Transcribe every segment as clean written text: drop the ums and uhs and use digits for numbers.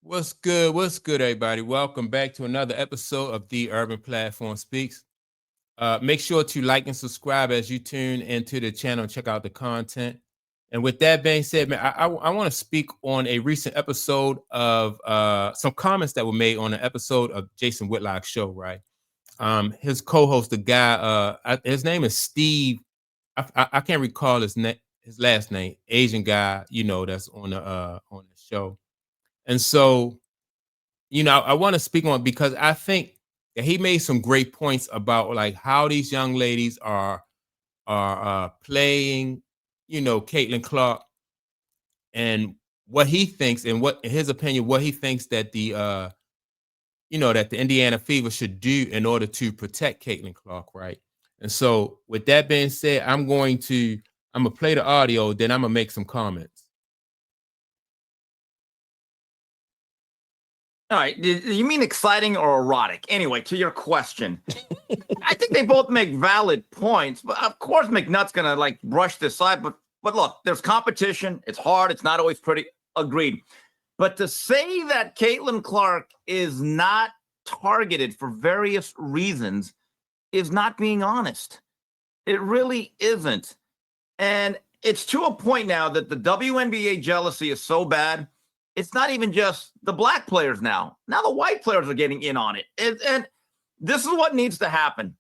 What's good? What's good, everybody? Welcome back to another episode of The Urban Platform Speaks. Make sure to like and subscribe as you tune into the channel and check out the content. And with that being said, man, I want to speak on a recent episode of some comments that were made on an episode of Jason Whitlock's show, right? His co-host, the guy, his name is Steve. I can't recall his last name. Asian guy, that's on the show. And so I want to speak on it because I think that he made some great points about like how these young ladies are playing, Caitlin Clark, and what he thinks, and what in his opinion, what he thinks that the Indiana Fever should do in order to protect Caitlin Clark, right? And so with that being said, I'm gonna play the audio, then I'm gonna make some comments. All right. You mean exciting or erotic? Anyway, to your question, I think they both make valid points. But of course, McNutt's gonna like brush this aside. But look, there's competition. It's hard. It's not always pretty. Agreed. But to say that Caitlin Clark is not targeted for various reasons is not being honest. It really isn't. And it's to a point now that the WNBA jealousy is so bad. It's not even just the black players now. Now the white players are getting in on it. And this is what needs to happen.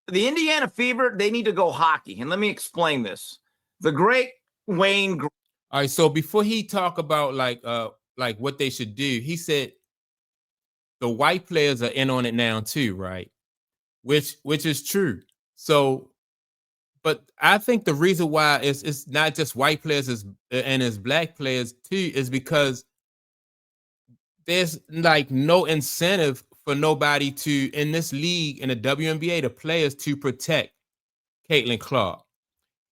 The Indiana Fever, they need to go hockey. And let me explain this. The great Wayne. All right, so before he talk about like what they should do, he said the white players are in on it now too, right? Which is true. So, but I think the reason why it's not just white players and it's black players too is because there's like no incentive for nobody to in this league in the WNBA, the players to protect Caitlin Clark.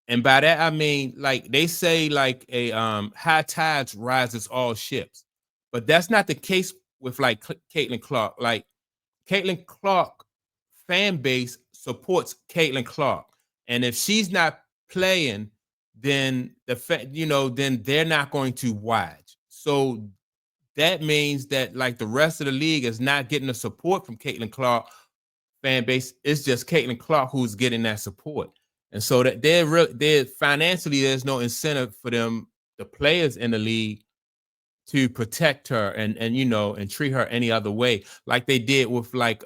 And by that I mean, like they say, like a high tides rises all ships, but that's not the case with like Caitlin Clark. Like Caitlin Clark fan base supports Caitlin Clark, and if she's not playing, then then they're not going to watch. So that means that like the rest of the league is not getting the support from Caitlin Clark fan base. It's just Caitlin Clark who's getting that support. And so that they're financially, there's no incentive for them, the players in the league, to protect her and treat her any other way, like they did with like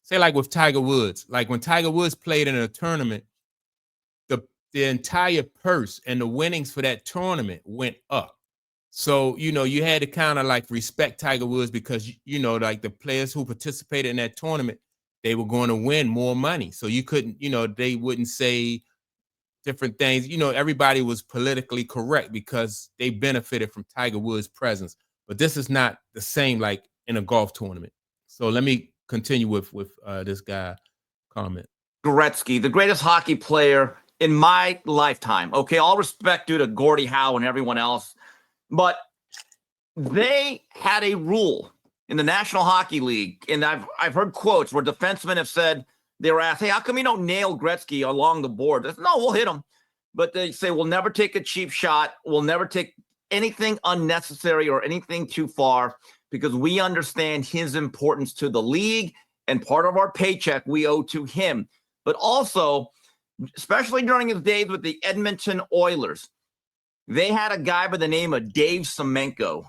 say like with Tiger Woods. Like when Tiger Woods played in a tournament, the entire purse and the winnings for that tournament went up. So, you had to kind of like respect Tiger Woods because, like the players who participated in that tournament, they were going to win more money. So you couldn't, they wouldn't say different things. Everybody was politically correct because they benefited from Tiger Woods' presence. But this is not the same like in a golf tournament. So let me continue with this guy comment. Gretzky, the greatest hockey player in my lifetime. Okay, all respect due to Gordie Howe and everyone else. But they had a rule in the National Hockey League, and I've heard quotes where defensemen have said, they were asked, hey, how come you don't nail Gretzky along the board? Said, no, we'll hit him. But they say, we'll never take a cheap shot. We'll never take anything unnecessary or anything too far because we understand his importance to the league, and part of our paycheck we owe to him. But also, especially during his days with the Edmonton Oilers, they had a guy by the name of Dave Semenko.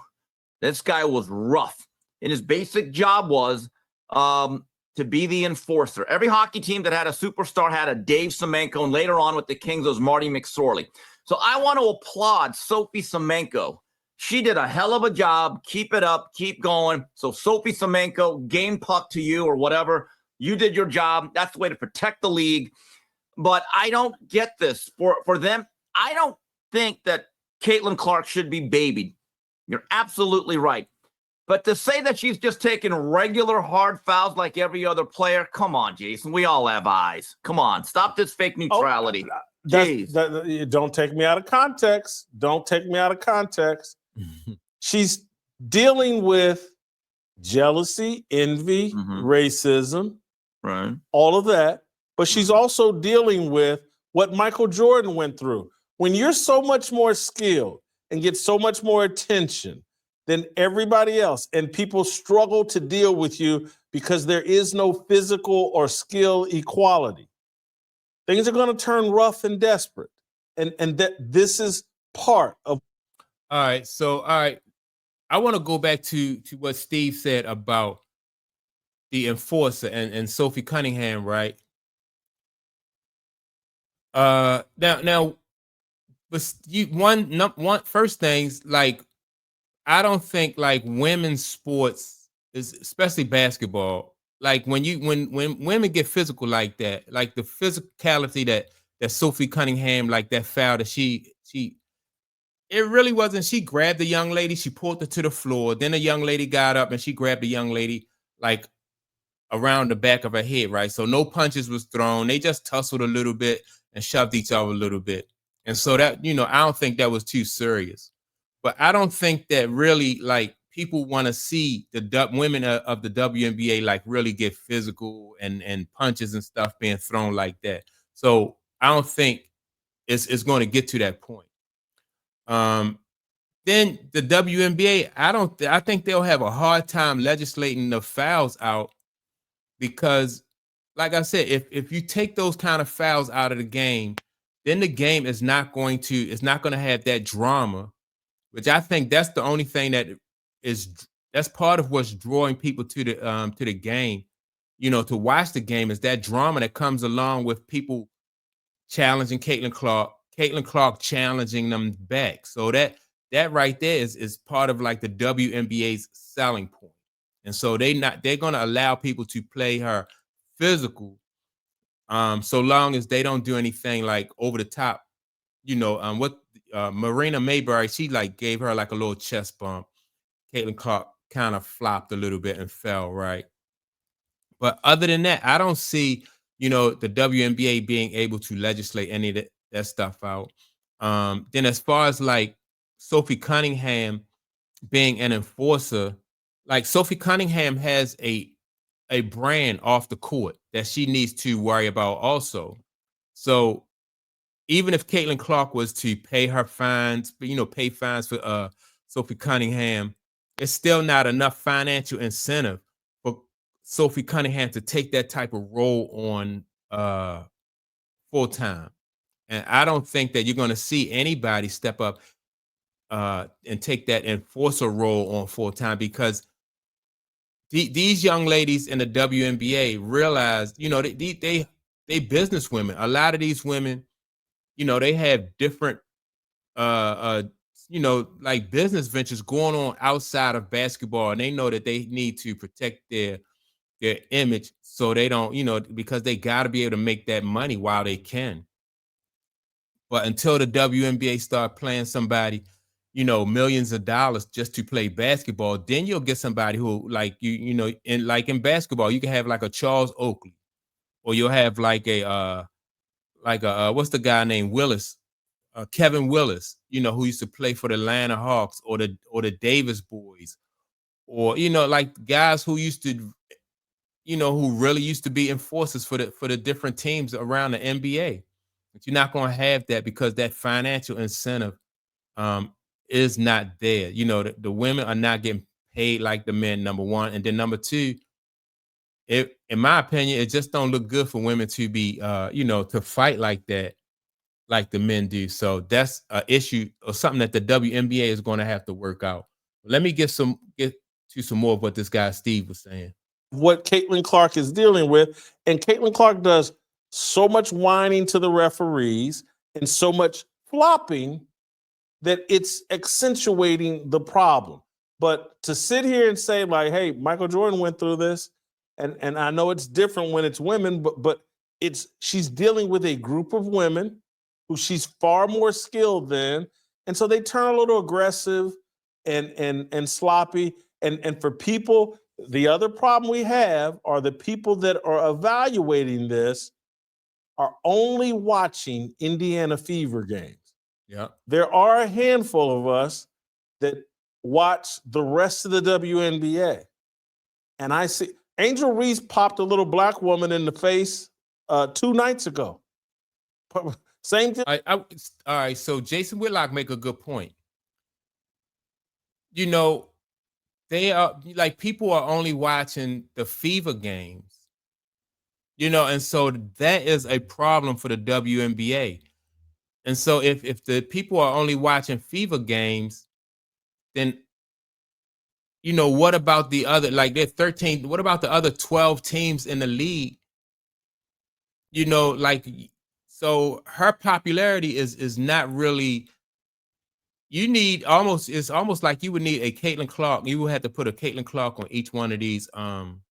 This guy was rough. And his basic job was to be the enforcer. Every hockey team that had a superstar had a Dave Semenko, and later on with the Kings was Marty McSorley. So I want to applaud Sophie Cunningham. She did a hell of a job. Keep it up. Keep going. So Sophie Cunningham, game puck to you or whatever. You did your job. That's the way to protect the league. But I don't get this. For them, I don't think that Caitlin Clark should be babied. You're absolutely right. But to say that she's just taking regular hard fouls like every other player, come on, Jason. We all have eyes. Come on. Stop this fake neutrality. Don't take me out of context. Don't take me out of context. She's dealing with jealousy, envy, racism, right? All of that. But she's also dealing with what Michael Jordan went through. When you're so much more skilled and get so much more attention than everybody else. And people struggle to deal with you because there is no physical or skill equality. Things are going to turn rough and desperate. And that this is part of. All right. So, all right. I want to go back to what Steve said about the enforcer and Sophie Cunningham, right? Now, but one first things, like, I don't think like women's sports is, especially basketball, like when women get physical like that, like the physicality that Sophie Cunningham, like that foul that she it really wasn't. She grabbed the young lady, she pulled her to the floor. Then the young lady got up and she grabbed the young lady like around the back of her head, right? So no punches was thrown. They just tussled a little bit and shoved each other a little bit. And so that, I don't think that was too serious. But I don't think that really like people want to see the women of the WNBA like really get physical and punches and stuff being thrown like that. So I don't think it's going to get to that point. Then the WNBA, I think they'll have a hard time legislating the fouls out because, like I said, if you take those kind of fouls out of the game, then the game is not going to have that drama, which I think that's the only thing that's part of what's drawing people to the game, to watch the game, is that drama that comes along with people challenging Caitlin Clark challenging them back. So that right there is part of like the WNBA's selling point. And so they're going to allow people to play her physical, so long as they don't do anything like over the top. What Marina Mayberry, she like gave her like a little chest bump. Caitlin Clark kind of flopped a little bit and fell, right? But other than that, I don't see, the WNBA being able to legislate any of that stuff out. Then as far as like Sophie Cunningham being an enforcer, like Sophie Cunningham has a brand off the court that she needs to worry about also. So even if Caitlin Clark was to pay her fines, pay fines for Sophie Cunningham, it's still not enough financial incentive for Sophie Cunningham to take that type of role on full time. And I don't think that you're going to see anybody step up and take that enforcer role on full time, because these young ladies in the WNBA realize, they business women. A lot of these women, they have different like business ventures going on outside of basketball, and they know that they need to protect their image, so they don't, because they got to be able to make that money while they can. But until the WNBA start playing somebody, millions of dollars just to play basketball, then you'll get somebody who like in basketball, you can have like a Charles Oakley, or you'll have like a what's the guy named Willis, Kevin Willis, who used to play for the Atlanta Hawks, or the Davis boys, or like guys who used to, who really used to be enforcers for the different teams around the NBA. But you're not going to have that because that financial incentive is not there. The women are not getting paid like the men, number one, and then number two, in my opinion, it just don't look good for women to be to fight like that, like the men do. So that's an issue or something that the WNBA is going to have to work out. Let me get to some more of what this guy Steve was saying. What Caitlin Clark is dealing with, and Caitlin Clark does so much whining to the referees and so much flopping that it's accentuating the problem. But to sit here and say like, hey, Michael Jordan went through this, and I know it's different when it's women, but she's dealing with a group of women who she's far more skilled than, and so they turn a little aggressive and sloppy. And for people, the other problem we have are the people that are evaluating this are only watching Indiana Fever games. Yeah. There are a handful of us that watch the rest of the WNBA. And I see Angel Reese popped a little black woman in the face 2 nights ago. Same thing. All right. So Jason Whitlock make a good point. they are like people are only watching the FIFA games, and so that is a problem for the WNBA. And so if the people are only watching FIFA games, then what about the other, like they're 13, what about the other 12 teams in the league? Like, so her popularity is not really, it's almost like you would need a Caitlin Clark. You would have to put a Caitlin Clark on each one of these on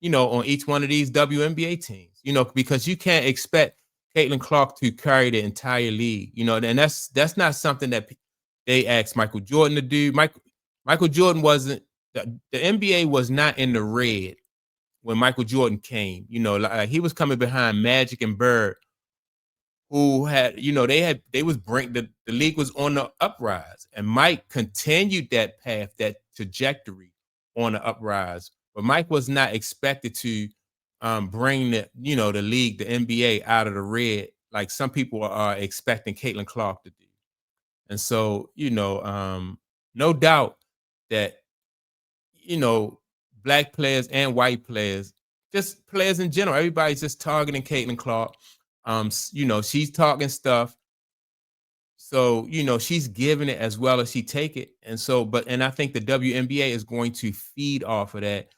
each one of these WNBA teams, because you can't expect Caitlin Clark to carry the entire league, and that's not something that they asked Michael Jordan to do. Michael Jordan wasn't, the NBA was not in the red when Michael Jordan came. Like he was coming behind Magic and Bird, who had, the league was on the uprise, and Mike continued that path, that trajectory on the uprise. But Mike was not expected to bring the league, the NBA, out of the red like some people are expecting Caitlin Clark to do. And so, no doubt that, black players and white players, just players in general, everybody's just targeting Caitlin Clark. She's talking stuff. So, she's giving it as well as she take it. And so, and I think the WNBA is going to feed off of that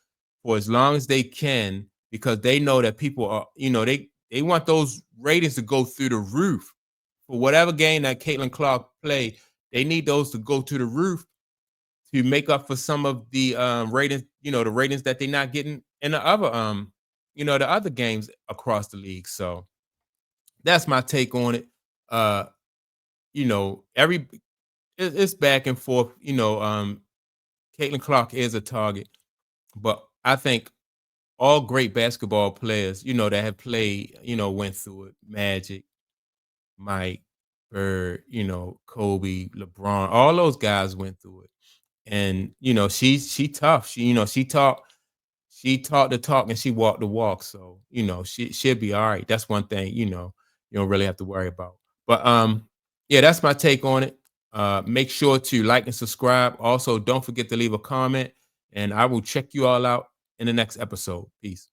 for as long as they can, because they know that people are, they want those ratings to go through the roof for whatever game that Caitlin Clark play. They need those to go to the roof to make up for some of the ratings, the ratings that they're not getting in the other, the other games across the league. So that's my take on it. It's back and forth. Caitlin Clark is a target, but I think all great basketball players, that have played, went through it. Magic, Mike, Bird, Kobe, LeBron, all those guys went through it. And she tough. She taught the talk and she walked the walk. So she'll be all right. That's one thing you don't really have to worry about. But yeah, that's my take on it. Make sure to like and subscribe. Also, don't forget to leave a comment, and I will check you all out in the next episode. Peace.